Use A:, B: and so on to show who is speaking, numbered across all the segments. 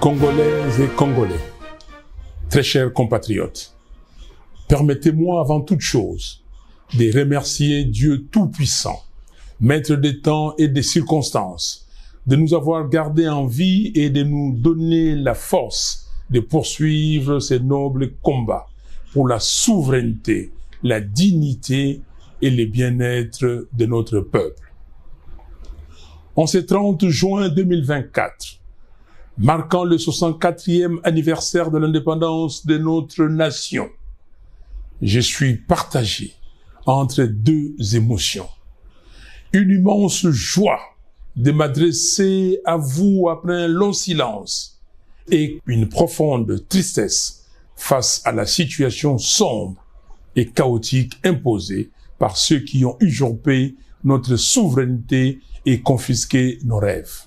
A: Congolaises et Congolais, très chers compatriotes, permettez-moi avant toute chose de remercier Dieu Tout-Puissant, Maître des temps et des circonstances, de nous avoir gardés en vie et de nous donner la force de poursuivre ces nobles combats pour la souveraineté, la dignité et le bien-être de notre peuple. En ce 30 juin 2024, marquant le 64e anniversaire de l'indépendance de notre nation, je suis partagé entre deux émotions. Une immense joie de m'adresser à vous après un long silence et une profonde tristesse face à la situation sombre et chaotique imposée par ceux qui ont usurpé notre souveraineté et confisqué nos rêves.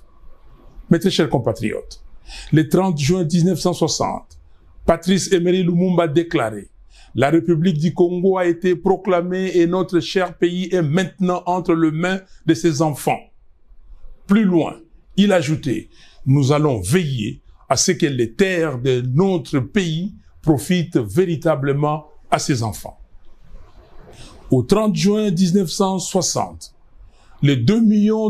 A: Mes très chers compatriotes, le 30 juin 1960, Patrice Emery Lumumba déclarait « La République du Congo a été proclamée et notre cher pays est maintenant entre les mains de ses enfants. » Plus loin, il ajoutait « Nous allons veiller à ce que les terres de notre pays profitent véritablement à ses enfants. » Au 30 juin 1960, les 2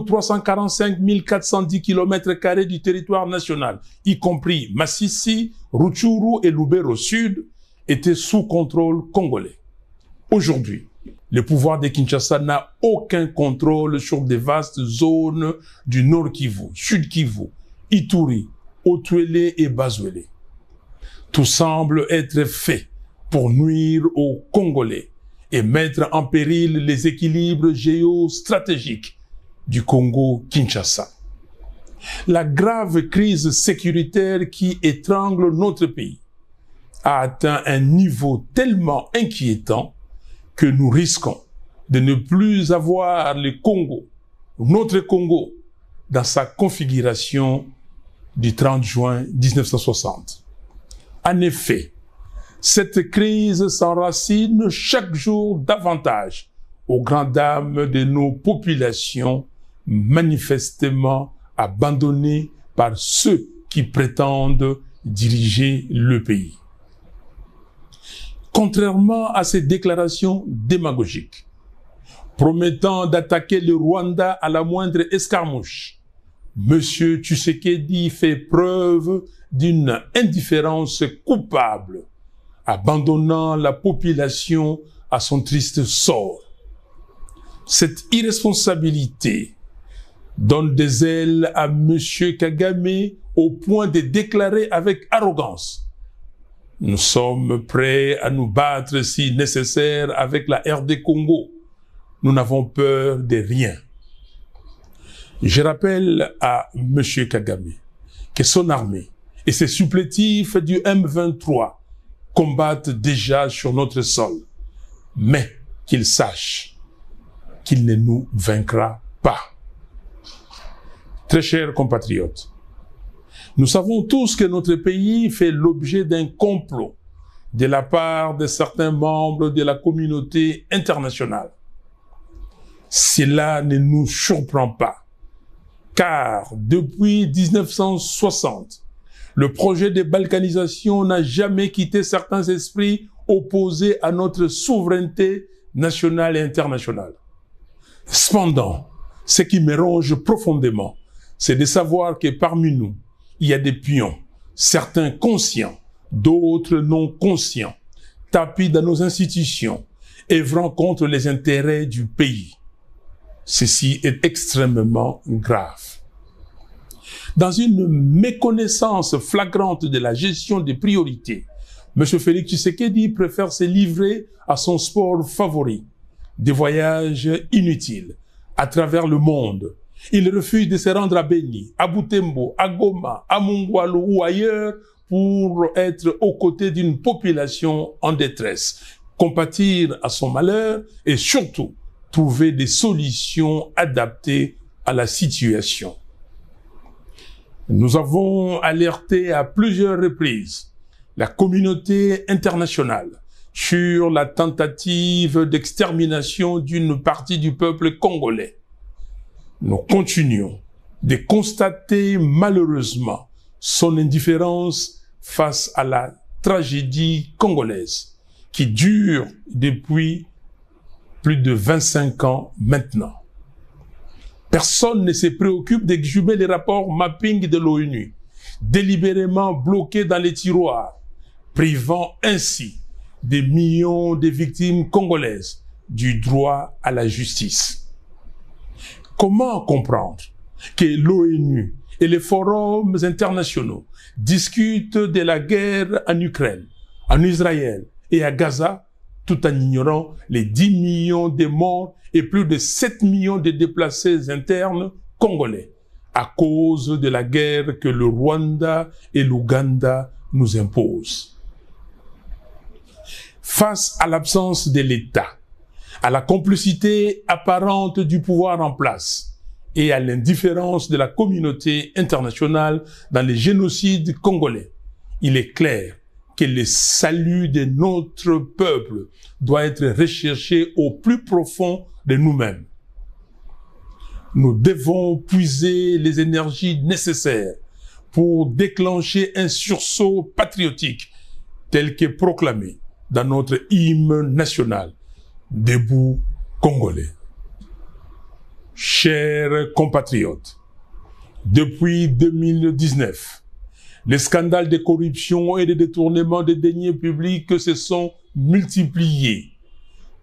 A: 345 410 km² du territoire national, y compris Massissi, Rutshuru et Lubero Sud, étaient sous contrôle congolais. Aujourd'hui, le pouvoir de Kinshasa n'a aucun contrôle sur des vastes zones du Nord Kivu, Sud Kivu, Ituri, Otuélé et Bazuélé. Tout semble être fait pour nuire aux Congolais et mettre en péril les équilibres géostratégiques du Congo-Kinshasa. La grave crise sécuritaire qui étrangle notre pays a atteint un niveau tellement inquiétant que nous risquons de ne plus avoir le Congo, notre Congo, dans sa configuration du 30 juin 1960. En effet, cette crise s'enracine chaque jour davantage aux grandes dames de nos populations manifestement abandonnées par ceux qui prétendent diriger le pays. Contrairement à ces déclarations démagogiques, promettant d'attaquer le Rwanda à la moindre escarmouche, M. Tshisekedi fait preuve d'une indifférence coupable, abandonnant la population à son triste sort. Cette irresponsabilité donne des ailes à M. Kagame au point de déclarer avec arrogance « Nous sommes prêts à nous battre si nécessaire avec la RD Congo. Nous n'avons peur de rien. » Je rappelle à M. Kagame que son armée et ses supplétifs du M23 combattent déjà sur notre sol, mais qu'il sache qu'il ne nous vaincra pas. Très chers compatriotes, nous savons tous que notre pays fait l'objet d'un complot de la part de certains membres de la communauté internationale. Cela ne nous surprend pas, car depuis 1960, le projet de balkanisation n'a jamais quitté certains esprits opposés à notre souveraineté nationale et internationale. Cependant, ce qui me ronge profondément, c'est de savoir que parmi nous, il y a des pions, certains conscients, d'autres non conscients, tapis dans nos institutions, œuvrant contre les intérêts du pays. Ceci est extrêmement grave. Dans une méconnaissance flagrante de la gestion des priorités, M. Félix Tshisekedi préfère se livrer à son sport favori, des voyages inutiles à travers le monde. Il refuse de se rendre à Beni, à Butembo, à Goma, à Mungwalu ou ailleurs pour être aux côtés d'une population en détresse, compatir à son malheur et surtout trouver des solutions adaptées à la situation. Nous avons alerté à plusieurs reprises la communauté internationale sur la tentative d'extermination d'une partie du peuple congolais. Nous continuons de constater malheureusement son indifférence face à la tragédie congolaise qui dure depuis plus de 25 ans maintenant. Personne ne se préoccupe d'exhumer les rapports mapping de l'ONU, délibérément bloqués dans les tiroirs, privant ainsi des millions de victimes congolaises du droit à la justice. Comment comprendre que l'ONU et les forums internationaux discutent de la guerre en Ukraine, en Israël et à Gaza, tout en ignorant les 10 millions de morts et plus de 7 millions de déplacés internes congolais à cause de la guerre que le Rwanda et l'Ouganda nous imposent. Face à l'absence de l'État, à la complicité apparente du pouvoir en place et à l'indifférence de la communauté internationale dans les génocides congolais, il est clair que le salut de notre peuple doit être recherché au plus profond de nous-mêmes. Nous devons puiser les énergies nécessaires pour déclencher un sursaut patriotique tel que proclamé dans notre hymne national, Debout Congolais. Chers compatriotes, depuis 2019, les scandales de corruption et de détournement des deniers publics se sont multipliés,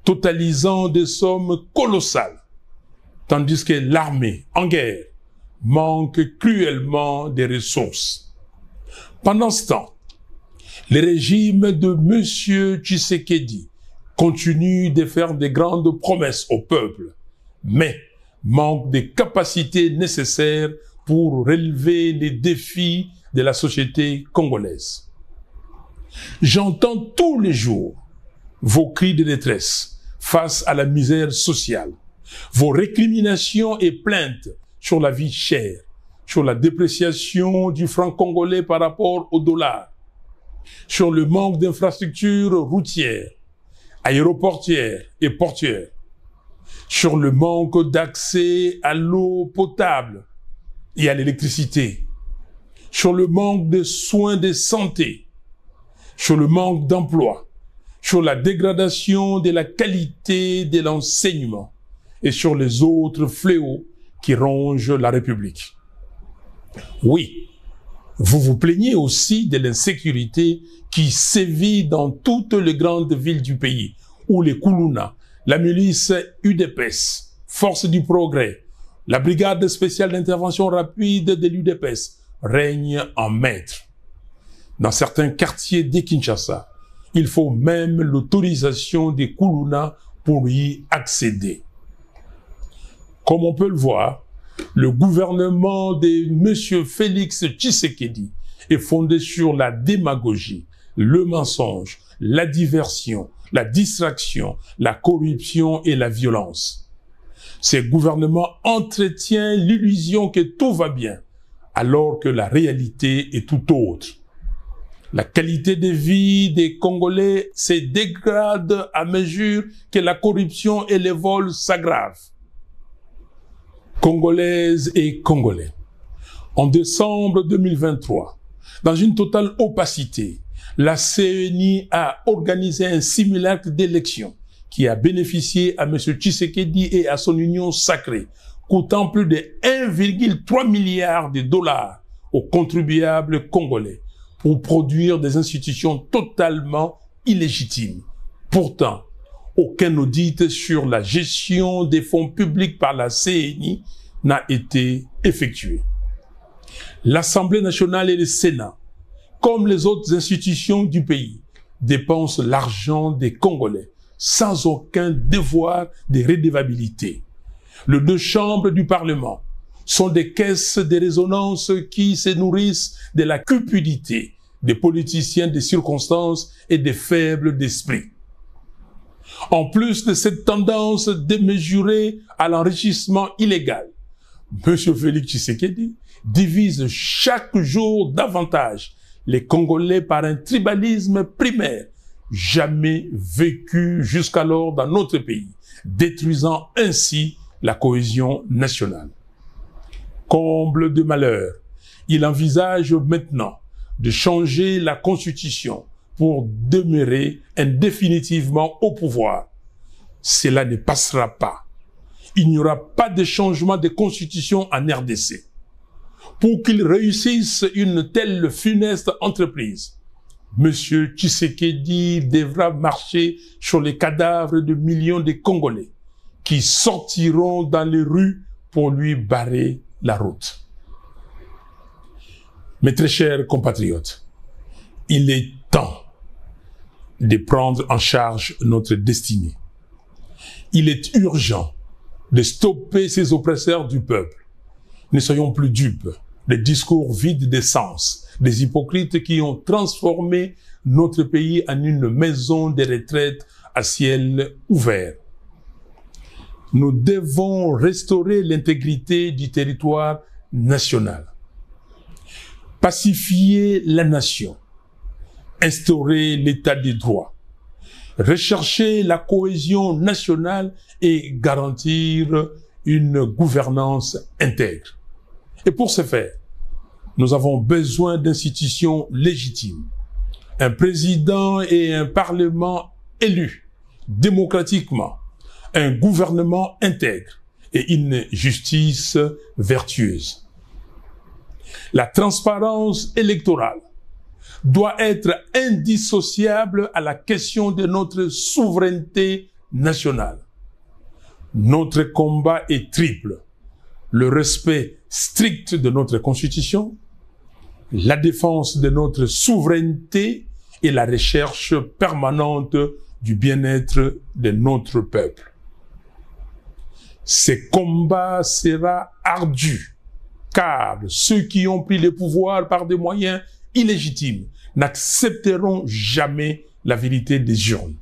A: totalisant des sommes colossales, tandis que l'armée en guerre manque cruellement de ressources. Pendant ce temps, le régime de M. Tshisekedi continue de faire de grandes promesses au peuple, mais manque des capacités nécessaires pour relever les défis de la société congolaise. J'entends tous les jours vos cris de détresse face à la misère sociale, vos récriminations et plaintes sur la vie chère, sur la dépréciation du franc congolais par rapport au dollar, sur le manque d'infrastructures routières, aéroportières et portuaires, sur le manque d'accès à l'eau potable et à l'électricité, sur le manque de soins de santé, sur le manque d'emploi, sur la dégradation de la qualité de l'enseignement et sur les autres fléaux qui rongent la République. Oui, vous vous plaignez aussi de l'insécurité qui sévit dans toutes les grandes villes du pays, où les Kuluna, la milice UDPS, Force du Progrès, la brigade spéciale d'intervention rapide de l'UDPS règnent en maître. Dans certains quartiers de Kinshasa, il faut même l'autorisation des Kuluna pour y accéder. Comme on peut le voir, le gouvernement de M. Félix Tshisekedi est fondé sur la démagogie, le mensonge, la diversion, la distraction, la corruption et la violence. Ce gouvernement entretient l'illusion que tout va bien, alors que la réalité est tout autre. La qualité de vie des Congolais se dégrade à mesure que la corruption et les vols s'aggravent. Congolaises et Congolais, en décembre 2023, dans une totale opacité, la CENI a organisé un simulacre d'élection qui a bénéficié à M. Tshisekedi et à son union sacrée, coûtant plus de 1,3 milliard de dollars aux contribuables congolais pour produire des institutions totalement illégitimes. Pourtant, aucun audit sur la gestion des fonds publics par la CENI n'a été effectué. L'Assemblée nationale et le Sénat, comme les autres institutions du pays, dépensent l'argent des Congolais sans aucun devoir de redevabilité. Les deux chambres du Parlement sont des caisses de résonance qui se nourrissent de la cupidité des politiciens de circonstances et des faibles d'esprit. En plus de cette tendance démesurée à l'enrichissement illégal, M. Félix Tshisekedi divise chaque jour davantage les Congolais par un tribalisme primaire jamais vécu jusqu'alors dans notre pays, détruisant ainsi la cohésion nationale. Comble de malheur, Il envisage maintenant de changer la Constitution pour demeurer indéfinitivement au pouvoir. Cela ne passera pas. Il n'y aura pas de changement de Constitution en RDC. Pour qu'il réussisse une telle funeste entreprise, M. Tshisekedi devra marcher sur les cadavres de millions de Congolais qui sortiront dans les rues pour lui barrer la route. Mes très chers compatriotes, il est temps de prendre en charge notre destinée. Il est urgent de stopper ces oppresseurs du peuple. Ne soyons plus dupes des discours vides de sens, des hypocrites qui ont transformé notre pays en une maison de retraite à ciel ouvert. Nous devons restaurer l'intégrité du territoire national, pacifier la nation, instaurer l'état de droit, rechercher la cohésion nationale et garantir une gouvernance intègre. Et pour ce faire, nous avons besoin d'institutions légitimes, un président et un parlement élus démocratiquement, un gouvernement intègre et une justice vertueuse. La transparence électorale doit être indissociable à la question de notre souveraineté nationale. Notre combat est triple: le respect strict de notre Constitution, la défense de notre souveraineté et la recherche permanente du bien-être de notre peuple. Ce combat sera ardu, car ceux qui ont pris le pouvoir par des moyens illégitimes n'accepteront jamais la vérité des urnes.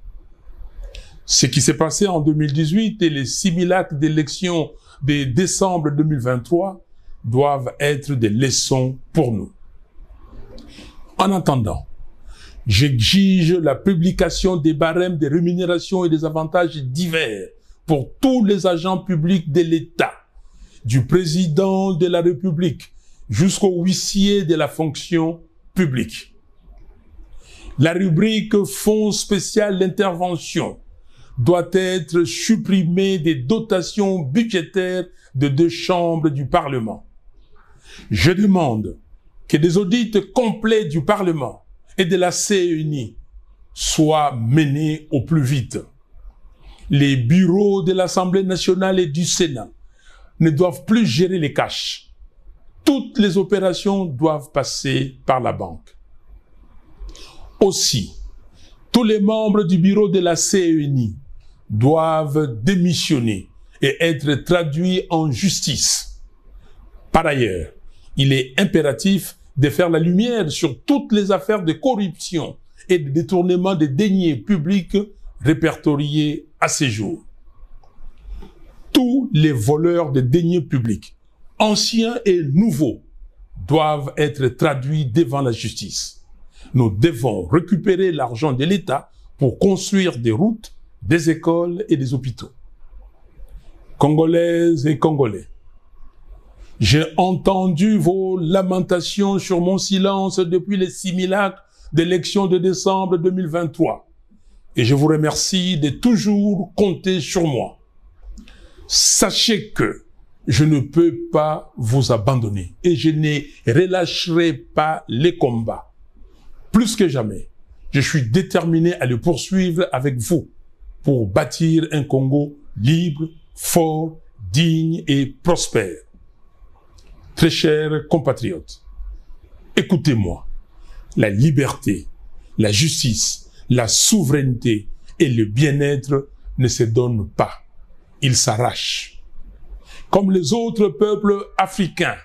A: Ce qui s'est passé en 2018 et les simulacres d'élections de décembre 2023 doivent être des leçons pour nous. En attendant, j'exige la publication des barèmes des rémunérations et des avantages divers pour tous les agents publics de l'État, du président de la République jusqu'au huissier de la fonction publique. La rubrique Fonds spécial d'intervention doit être supprimée des dotations budgétaires de 2 chambres du Parlement. Je demande que des audits complets du Parlement et de la CENI soient menés au plus vite. Les bureaux de l'Assemblée nationale et du Sénat ne doivent plus gérer les cash. Toutes les opérations doivent passer par la banque. Aussi, tous les membres du bureau de la CENI doivent démissionner et être traduits en justice. Par ailleurs, il est impératif de faire la lumière sur toutes les affaires de corruption et de détournement des deniers publics répertoriés à ce jour. Tous les voleurs de deniers publics, anciens et nouveaux, doivent être traduits devant la justice. Nous devons récupérer l'argent de l'État pour construire des routes, des écoles et des hôpitaux. Congolaises et Congolais, j'ai entendu vos lamentations sur mon silence depuis les simulacres d'élections de décembre 2023 et je vous remercie de toujours compter sur moi. Sachez que je ne peux pas vous abandonner et je ne relâcherai pas les combats. Plus que jamais, je suis déterminé à le poursuivre avec vous pour bâtir un Congo libre, fort, digne et prospère. Très chers compatriotes, écoutez-moi. La liberté, la justice, la souveraineté et le bien-être ne se donnent pas. Ils s'arrachent. Comme les autres peuples africains,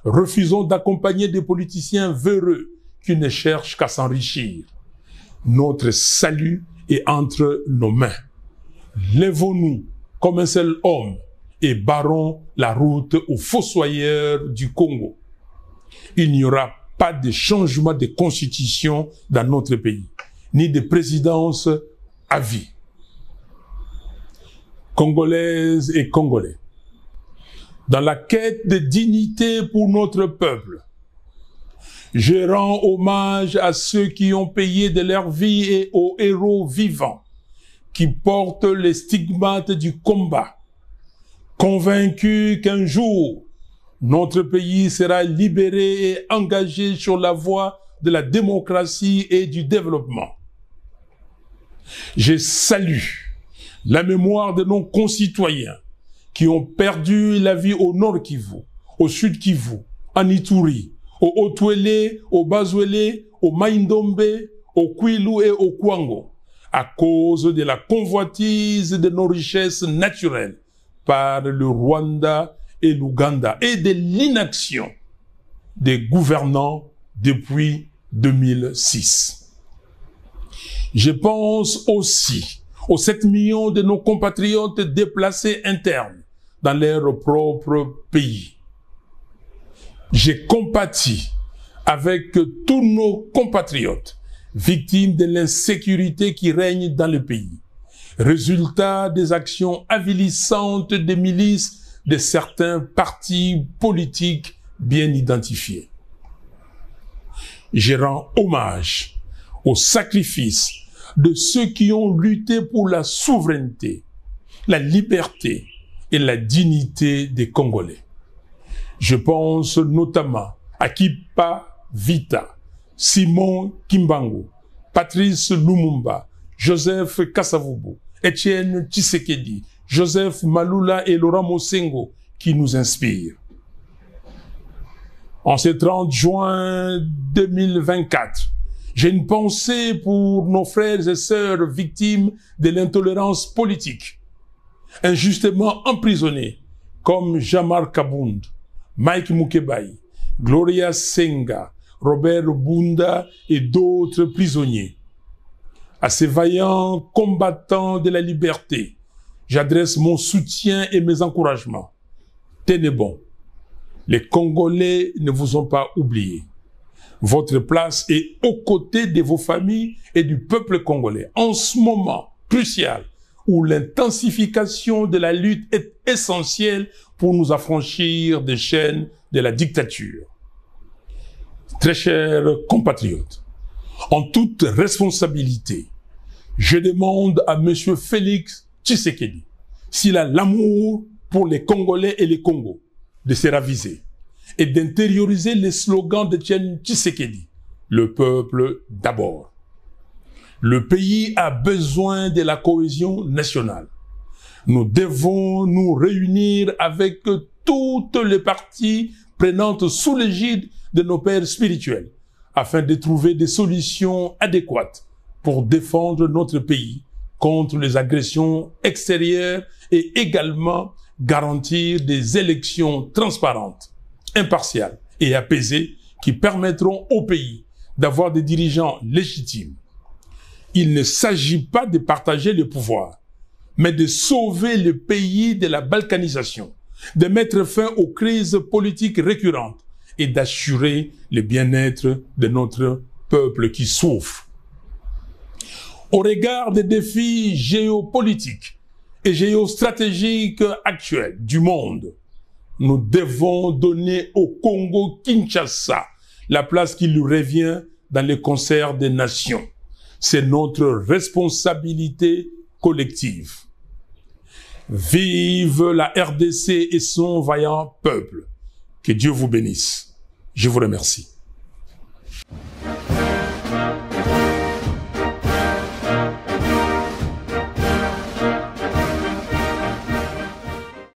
A: refusons d'accompagner des politiciens véreux qui ne cherchent qu'à s'enrichir. Notre salut est entre nos mains. Lèvons-nous comme un seul homme et barrons la route aux fossoyeurs du Congo. Il n'y aura pas de changement de constitution dans notre pays, ni de présidence à vie. Congolaises et Congolais, dans la quête de dignité pour notre peuple, Je rends hommage à ceux qui ont payé de leur vie et aux héros vivants qui portent les stigmates du combat, convaincus qu'un jour, notre pays sera libéré et engagé sur la voie de la démocratie et du développement. Je salue la mémoire de nos concitoyens qui ont perdu la vie au Nord Kivu, au Sud Kivu, en Ituri, au Haut-Ouélé, au Bas-Ouélé, au Maïndombe, au Kwilu et au Kwango, à cause de la convoitise de nos richesses naturelles par le Rwanda et l'Ouganda et de l'inaction des gouvernants depuis 2006. Je pense aussi aux 7 millions de nos compatriotes déplacés internes dans leur propre pays. J'ai compati avec tous nos compatriotes victimes de l'insécurité qui règne dans le pays, résultat des actions avilissantes des milices de certains partis politiques bien identifiés. Je rends hommage au sacrifice de ceux qui ont lutté pour la souveraineté, la liberté et la dignité des Congolais. Je pense notamment à Kipa Vita, Simon Kimbangu, Patrice Lumumba, Joseph Kasavubu, Etienne Tshisekedi, Joseph Malula et Laurent Mosengo qui nous inspirent. En ce 30 juin 2024, j'ai une pensée pour nos frères et sœurs victimes de l'intolérance politique, injustement emprisonnés, comme Jamar Kabound, Mike Mukebai, Gloria Senga, Robert Bunda et d'autres prisonniers. À ces vaillants combattants de la liberté, j'adresse mon soutien et mes encouragements. Tenez bon, les Congolais ne vous ont pas oublié. Votre place est aux côtés de vos familles et du peuple congolais. En ce moment crucial où l'intensification de la lutte est essentielle pour nous affranchir des chaînes de la dictature. Très chers compatriotes, en toute responsabilité, je demande à M. Félix Tshisekedi s'il a l'amour pour les Congolais et les Congos de se raviser et d'intérioriser les slogans d'Etienne Tshisekedi, le peuple d'abord. Le pays a besoin de la cohésion nationale. Nous devons nous réunir avec toutes les parties prenantes sous l'égide de nos pères spirituels afin de trouver des solutions adéquates pour défendre notre pays contre les agressions extérieures et également garantir des élections transparentes, impartiales et apaisées qui permettront au pays d'avoir des dirigeants légitimes. Il ne s'agit pas de partager le pouvoir, mais de sauver le pays de la balkanisation, de mettre fin aux crises politiques récurrentes et d'assurer le bien-être de notre peuple qui souffre. Au regard des défis géopolitiques et géostratégiques actuels du monde, nous devons donner au Congo-Kinshasa la place qui lui revient dans le concert des nations. C'est notre responsabilité collective. Vive la RDC et son vaillant peuple. Que Dieu vous bénisse. Je vous remercie.